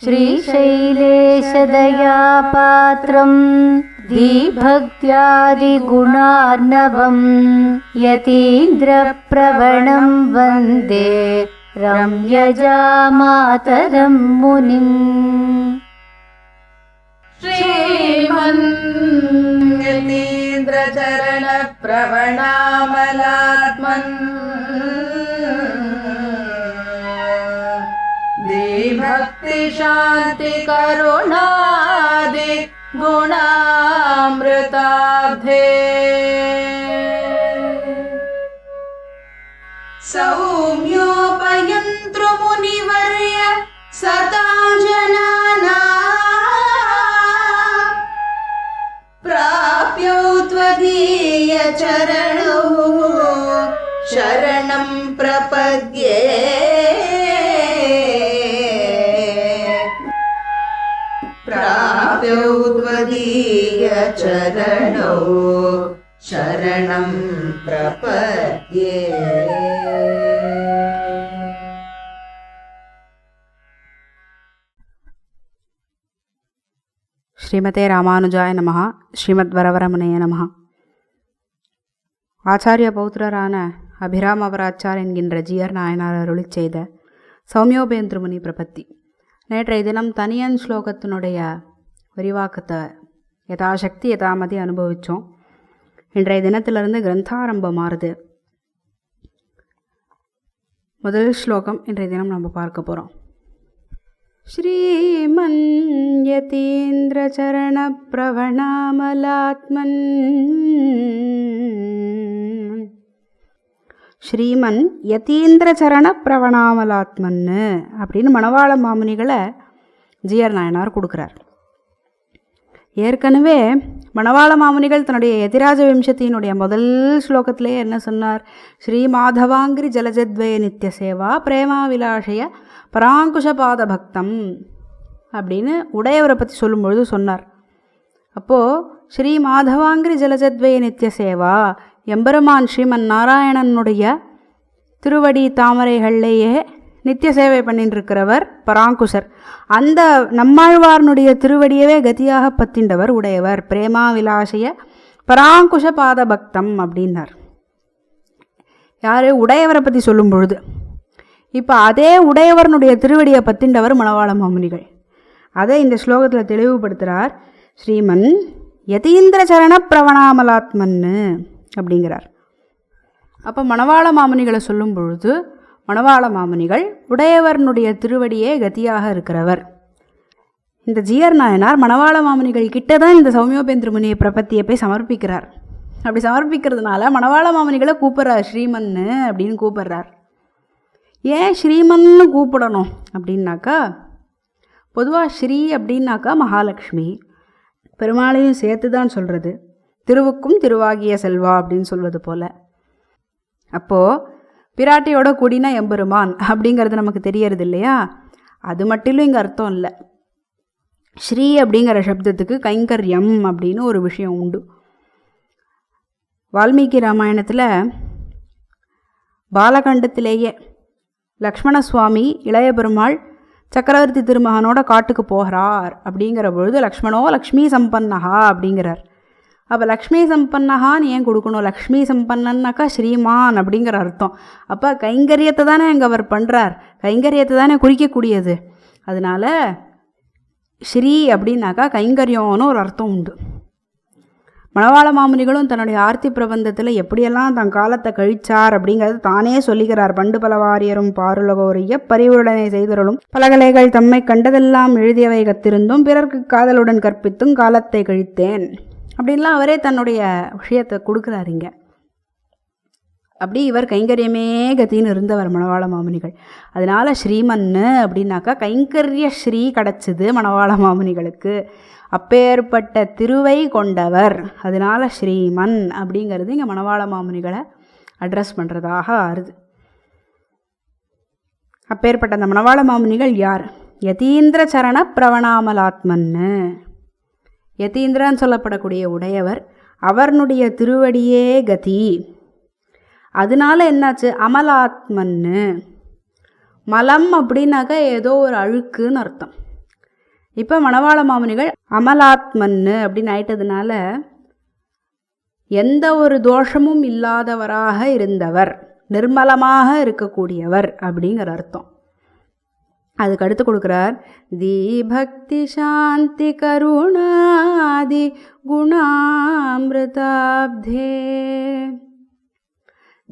श्रीशैलेशदयापात्रं दीभक्त्यादिगुणार्णवं यतीन्द्रप्रवणं वन्दे रम्यजामातरं मुनिम्। श्रीमन्यतीन्द्रचरणप्रवणामलात्मन् भक्ति शांति करुणादि गुणामृताब्धे सौम्योपयन्तृ मुनिवर्य सतां जनानां प्राप्यो त्वदीय चरणौ शरणं प्रपद्ये। प्राप्यो त्वदीय चरणौ शरणं प्रपद्ये। ஸ்ரீமதே ராமானுஜாய நமஹ. ஸ்ரீமத் வரவரமுனைய நமஹ. ஆச்சாரிய பௌத்திரரான அபிராமவராச்சார் என்கின்ற ஜிஆர் நாயனார் அருளிச் செய்த சௌமியோபேந்திரமுனி பிரபத்தி. நேற்றைய தினம் தனியன் ஸ்லோகத்தினுடைய விரிவாக்கத்தை யதாசக்தி யதாமதி அனுபவித்தோம். இன்றைய தினத்திலிருந்து கிரந்தாரம்பமாறுது. முதல் ஸ்லோகம் இன்றைய தினம் நம்ம பார்க்க போகிறோம். ஸ்ரீமன் யதீந்திர சரண பிரவணாமலாத்மன். ஸ்ரீமன் யதீந்திர சரண பிரவணாமலாத்மன்னு அப்படின்னு மணவாள மாமுனிகளை ஜிஆர் நாயனார் கொடுக்குறார். ஏற்கனவே மணவாள மாமுனிகள் தன்னுடைய யதிராஜ விம்சத்தினுடைய முதல் ஸ்லோகத்திலே என்ன சொன்னார்? ஸ்ரீ மாதவாங்கிரி ஜலஜத்வய நித்திய சேவா பிரேமா விலாஷய பராங்குஷ பாத பக்தம் அப்படின்னு உடையவரை பற்றி சொல்லும்பொழுது சொன்னார். அப்போது ஸ்ரீ மாதவாங்கிரி ஜலஜத்வய நித்திய சேவா எம்பெருமான் ஸ்ரீமன் நாராயணனுடைய திருவடி தாமரைகள்லேயே நித்திய சேவை பண்ணிட்டு இருக்கிறவர் பராங்குஷர். அந்த நம்மாழ்வார்னுடைய திருவடியவே கதியாக பத்தின்றவர் உடையவர். பிரேமா விலாசைய பராங்குஷ பாத பக்தம் அப்படின்னார். யார்? உடையவரை பற்றி சொல்லும் பொழுது. இப்போ அதே உடையவர்னுடைய திருவடியை பத்தின்றவர் மணவாள மாமுனிகள். அதை இந்த ஸ்லோகத்தில் தெளிவுபடுத்துகிறார். ஸ்ரீமன் யதீந்திர சரண பிரவணாமலாத்மன்னு அப்படிங்கிறார். அப்போ மணவாள மாமுனிகளை சொல்லும் பொழுது மணவாள மாமுனிகள் உடையவர்னுடைய திருவடியே கதியாக இருக்கிறவர். இந்த ஜிஆர் நாயனார் மணவாள மாமுனிகள் கிட்ட தான் இந்த சௌமியோபேந்திரமுனியை பிரபத்தியை போய் சமர்ப்பிக்கிறார். அப்படி சமர்ப்பிக்கிறதுனால மணவாள மாமுனிகளை கூப்பிட்றார், ஸ்ரீமன்னு அப்படின்னு கூப்பிட்றார். ஏன் ஸ்ரீமன்னு கூப்பிடணும் அப்படின்னாக்கா, பொதுவாக ஸ்ரீ அப்படின்னாக்கா மகாலட்சுமி, பெருமாளையும் சேர்த்து தான் சொல்கிறது. திருவுக்கும் திருவாகிய செல்வா அப்படின்னு சொல்வது போல். அப்போது பிராட்டியோட கூடினா எம்பெருமான் அப்படிங்கிறது நமக்கு தெரியறது இல்லையா? அது மட்டும் இங்கே அர்த்தம் இல்லை. ஸ்ரீ அப்படிங்கிற சப்தத்துக்கு கைங்கரியம் அப்படின்னு ஒரு விஷயம் உண்டு. வால்மீகி ராமாயணத்தில் பாலகண்டத்திலேயே லக்ஷ்மண சுவாமி இளைய பெருமாள் சக்கரவர்த்தி திருமகனோட காட்டுக்கு போகிறார் அப்படிங்கிற பொழுது லக்ஷ்மணோ லக்ஷ்மி சம்பன்னஹா அப்படிங்கிறார். அப்போ லக்ஷ்மி சம்பன்னஹான்னு ஏன் கொடுக்கணும்? லக்ஷ்மி சம்பன்னன்னாக்கா ஸ்ரீமான் அப்படிங்கிற அர்த்தம். அப்போ கைங்கரியத்தை தானே அங்கே அவர் பண்ணுறார், கைங்கரியத்தை தானே குறிக்கக்கூடியது. அதனால் ஸ்ரீ அப்படின்னாக்கா கைங்கரியம்னு ஒரு அர்த்தம் உண்டு. மணவாள மாமுனிகளும் தன்னுடைய ஆர்த்தி பிரபந்தத்தில் எப்படியெல்லாம் தன் காலத்தை கழிச்சார் அப்படிங்கிறது தானே சொல்லுகிறார். பண்டு பல வாரியரும் பாருலகோரிய பரிவுடனை செய்தருளும் பலகலைகள் தம்மை கண்டதெல்லாம் எழுதியவை கத்திருந்தும் பிறர்க்கு காதலுடன் கற்பித்தும் காலத்தை கழித்தேன் அப்படின்லாம் அவரே தன்னுடைய விஷயத்தை கொடுக்குறாருங்க. அப்படி இவர் கைங்கரியமே கத்தின்னு இருந்தவர் மணவாள மாமுனிகள். அதனால் ஸ்ரீமன்னு அப்படின்னாக்கா கைங்கரிய ஸ்ரீ கிடச்சிது மணவாள மாமுனிகளுக்கு. அப்பேற்பட்ட திருவை கொண்டவர். அதனால் ஸ்ரீமன் அப்படிங்கிறது இங்கே மணவாள மாமுனிகளை அட்ரஸ் பண்ணுறதாக ஆறுது. அப்பேற்பட்ட அந்த மணவாள மாமுனிகள் யார்? யதீந்திர சரண பிரவணாமலாத்மன்னு. யதீந்திரன் சொல்லப்படக்கூடிய உடையவர். அவர்னுடைய திருவடியே கதி. அதனால என்னாச்சு? அமலாத்மன்னு. மலம் அப்படின்னாக்கா ஏதோ ஒரு அழுக்குன்னு அர்த்தம். இப்போ மணவாள மாமுனிகள் அமலாத்மன்னு அப்படின்னு ஆயிட்டதுனால எந்த ஒரு தோஷமும் இல்லாதவராக இருந்தவர், நிர்மலமாக இருக்கக்கூடியவர் அப்படிங்கிற அர்த்தம். அதுக்கு அடுத்து கொடுக்குறார், தி பக்தி சாந்தி கருணாதி குணாமிருதாப்தே.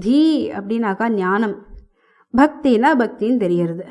தி அப்படின்னாக்கா ஞானம், பக்தினா பக்தின்னு தெரியறது.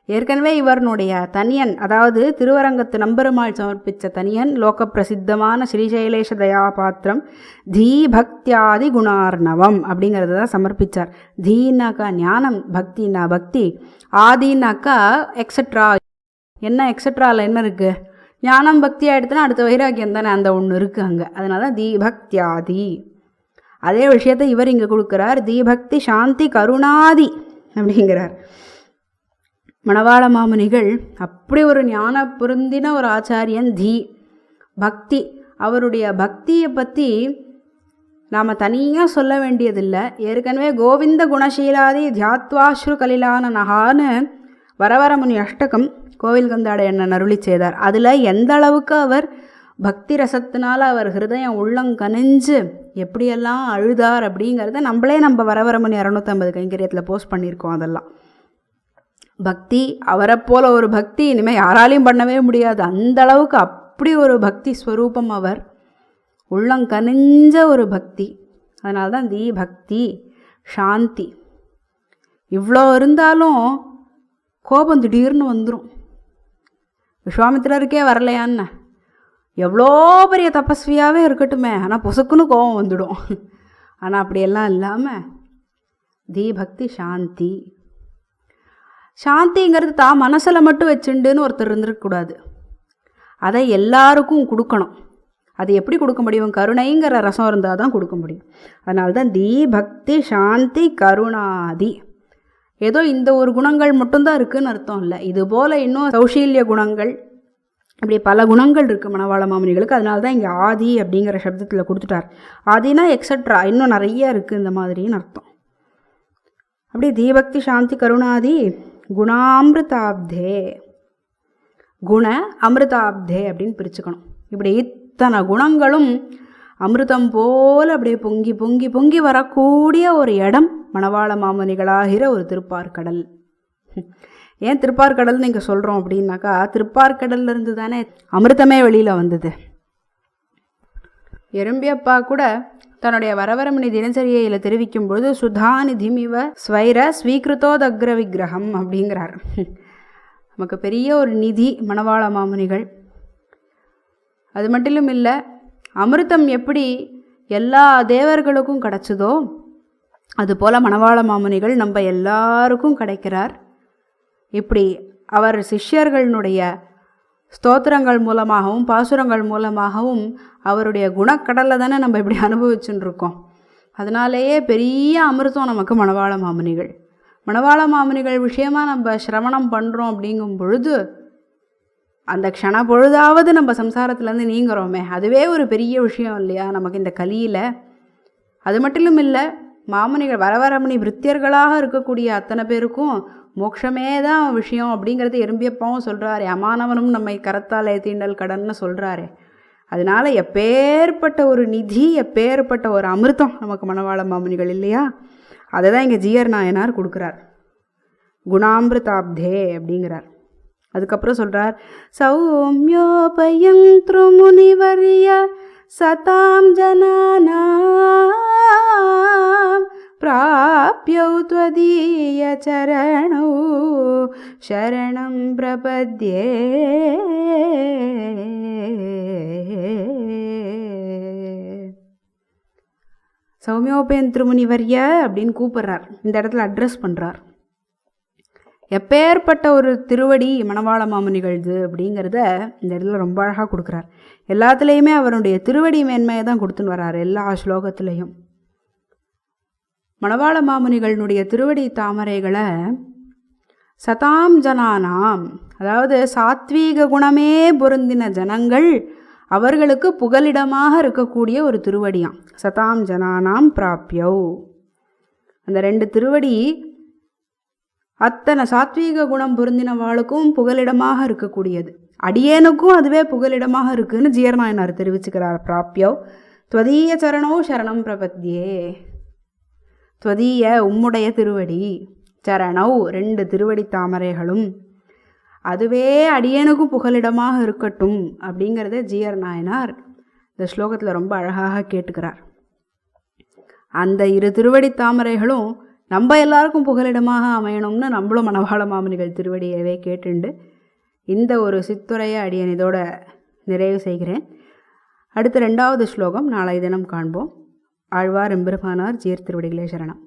ஏற்கனவே இவருடைய தனியன், அதாவது திருவரங்கத்து நம்பெருமாள் சமர்ப்பித்த தனியன், லோக பிரசித்தமான ஸ்ரீசைலேஷ தயாபாத்திரம் தீ பக்தியாதி குணார்ணவம் அப்படிங்கிறத தான் சமர்ப்பித்தார். தீனாக்கா ஞானம், பக்தினா பக்தி, ஆதினாக்கா எக்ஸட்ரா. என்ன எக்ஸட்ராவில் என்ன இருக்குது? ஞானம் பக்தி ஆகிடுத்துனா அடுத்த வைராக்கியம் தானே, அந்த ஒன்று இருக்குது அங்கே. அதனால தீ பக்தியாதி. அதே விஷயத்தை இவர் இங்கே கொடுக்குறார், தீபக்தி சாந்தி கருணாதி அப்படிங்கிறார். மணவாள மாமுனிகள் அப்படி ஒரு ஞான பொருந்தின ஒரு ஆச்சாரியன். தி பக்தி, அவருடைய பக்தியை பற்றி நாம் தனியாக சொல்ல வேண்டியதில்லை. ஏற்கனவே கோவிந்த குணசீலாதி தியாத்வாஸ்ரு கலிலான நகான்னு வரவரமுனி அஷ்டகம் கோவில் கந்தாட என்ன அருளி செய்தார். அதில் எந்த அளவுக்கு அவர் பக்தி ரசத்தினால் அவர் ஹிருதயம் உள்ளங்கனிஞ்சு எப்படியெல்லாம் அழுதார் அப்படிங்கிறத நம்மளே நம்ம வரவரமுனி 650 கைங்கரியத்தில் போஸ்ட் பண்ணியிருக்கோம். அதெல்லாம் பக்தி, அவரை போல ஒரு பக்தி இனிமேல் யாராலையும் பண்ணவே முடியாது. அந்த அளவுக்கு அப்படி ஒரு பக்தி ஸ்வரூபம் அவர், உள்ளங்கனிஞ்ச ஒரு பக்தி. அதனால தான் தீ பக்தி சாந்தி. இவ்வளோ இருந்தாலும் கோபம் திடீர்னு வந்துடும். விஸ்வாமித்திரருக்கே வரலையான்னு, எவ்வளோ பெரிய தபஸ்வியாகவே இருக்கட்டுமே, ஆனால் பொசுக்குன்னு கோபம் வந்துடும். ஆனால் அப்படியெல்லாம் இல்லாமல் தீ பக்தி சாந்தி. சாந்திங்கிறது தான் மனசில் மட்டும் வச்சுண்டுன்னு ஒருத்தர் இருந்துருக்கக்கூடாது, அதை எல்லாருக்கும் கொடுக்கணும். அது எப்படி கொடுக்க முடியும்? கருணைங்கிற ரசம் இருந்தால் தான் கொடுக்க முடியும். அதனால தான் தீ பக்தி சாந்தி கருணாதி. ஏதோ இந்த ஒரு குணங்கள் மட்டும்தான் இருக்குதுன்னு அர்த்தம் இல்லை. இதுபோல் இன்னும் சௌஷீல்ய குணங்கள், இப்படி பல குணங்கள் இருக்குது மணவாள மாமுனிகளுக்கு. அதனால தான் இங்கே ஆதி அப்படிங்கிற சப்தத்தில் கொடுத்துட்டார். ஆதினா எக்ஸட்ரா, இன்னும் நிறைய இருக்குது இந்த மாதிரின்னு அர்த்தம். அப்படி தீபக்தி சாந்தி கருணாதி குணாமிருதாப்தே, குண அமிர்தாப்தே அப்படின்னு பிரிச்சுக்கணும். இப்படி இத்தனை குணங்களும் அமிர்தம் போல் அப்படியே பொங்கி பொங்கி பொங்கி வரக்கூடிய ஒரு இடம் மணவாள மாமுனிகளாகிற ஒரு திருப்பார்கடல். ஏன் திருப்பார்கடல்னு இங்கே சொல்கிறோம் அப்படின்னாக்கா, திருப்பார்கடல்லேருந்து தானே அமிர்தமே வெளியில் வந்தது. எறும்பியப்பா கூட தன்னுடைய வரவரமணி தினசரியையில் தெரிவிக்கும் பொழுது சுதாநிதிமிவ ஸ்வைர ஸ்வீகிருத்தோதக்ர விக்கிரகம் அப்படிங்கிறார். நமக்கு பெரிய ஒரு நிதி மணவாள மாமுனிகள். அது மட்டும் இல்லை, அமிர்தம் எப்படி எல்லா தேவர்களுக்கும் கிடச்சதோ அதுபோல் மணவாள மாமுனிகள் நம்ம எல்லாருக்கும் கிடைக்கிறார். இப்படி அவர் சிஷ்யர்களுடைய ஸ்தோத்திரங்கள் மூலமாகவும் பாசுரங்கள் மூலமாகவும் அவருடைய குணக்கடலை தானே நம்ம இப்படி அனுபவிச்சுன்னு இருக்கோம். அதனாலேயே பெரிய அமிர்தம் நமக்கு மணவாள மாமுனிகள். மணவாள மாமுனிகள் விஷயமாக நம்ம சிரவணம் பண்ணுறோம் அப்படிங்கும் பொழுது அந்த க்ஷண பொழுதாவது நம்ம சம்சாரத்துலேருந்து நீங்கிறோமே, அதுவே ஒரு பெரிய விஷயம் இல்லையா நமக்கு இந்த கலியில். அது மட்டும் இல்லை, மாமுனிகள் வரவரமணி விருத்தியர்களாக இருக்கக்கூடிய அத்தனை பேருக்கும் மோட்சமே தான் விஷயம் அப்படிங்கிறது எறும்பியப்பாவும் சொல்கிறாரு. அமானவனும் நம்மை கரத்தாலே தீண்டல் கடன்னு சொல்கிறாரு. அதனால் எப்பேற்பட்ட ஒரு நிதி, எப்பேற்பட்ட ஒரு அமிர்தம் நமக்கு மணவாள மாமுனிகள் இல்லையா? அதை தான் இங்கே ஜீயர் நாயனார் கொடுக்குறார், குணாமிருதாப்தே அப்படிங்கிறார். அதுக்கப்புறம் சொல்கிறார், சௌமியோபயந்த்ரு முனிவரிய சதாம் ஜனானாம் பிராப்யௌ த்வதீய சரணௌ சரணம் பிரபத்யே. சௌமியோபயந்த்ரு முனிவரிய அப்படின்னு கூப்பிட்றார். இந்த இடத்துல அட்ரஸ் பண்ணுறார். எப்பேற்பட்ட ஒரு திருவடி மணவாள மாமுனிகள்து அப்படிங்கிறத இந்த இடத்துல ரொம்ப அழகாக கொடுக்குறார். எல்லாத்துலேயுமே அவருடைய திருவடி மேன்மையை தான் கொடுத்துன்னு வர்றார் எல்லா ஸ்லோகத்துலேயும். மணவாள மாமுனிகளுடைய திருவடி தாமரைகளை சதாம் ஜனானாம், அதாவது சாத்வீக குணமே பொருந்தின ஜனங்கள் அவர்களுக்கு புகலிடமாக இருக்கக்கூடிய ஒரு திருவடியாம். சதாம் ஜனானாம் பிராப்யௌ, அந்த 2 திருவடி அத்தனை சாத்வீக குணம் பொருந்தினவாளுக்கும் புகலிடமாக இருக்கக்கூடியது. அடியேனுக்கும் அதுவே புகலிடமாக இருக்குன்னு ஜீயர் நாயனார் தெரிவிச்சுக்கிறார். பிராப்யோ துவதீய சரணோ சரணம் பிரபத்தியே. துவதீய உம்முடைய திருவடி, சரணௌ 2 திருவடி தாமரைகளும் அதுவே அடியேனுக்கும் புகலிடமாக இருக்கட்டும் அப்படிங்கிறத ஜீயர் நாயனார் இந்த ஸ்லோகத்தில் ரொம்ப அழகாக கேட்டுக்கிறார். அந்த 2 திருவடி தாமரைகளும் நம்ம எல்லாருக்கும் புகலிடமாக அமையணும்னு நம்மளும் மணவாள மாமுனிகள் திருவடியவே கேட்டுண்டு இந்த ஒரு சித்துரையை அடியேன் இதோட நிறைவு செய்கிறேன். அடுத்த 2வது ஸ்லோகம் நாளை தினம் காண்போம். ஆழ்வார் எம்பெருமானார் ஜீயர் திருவடிகளே சரணம்.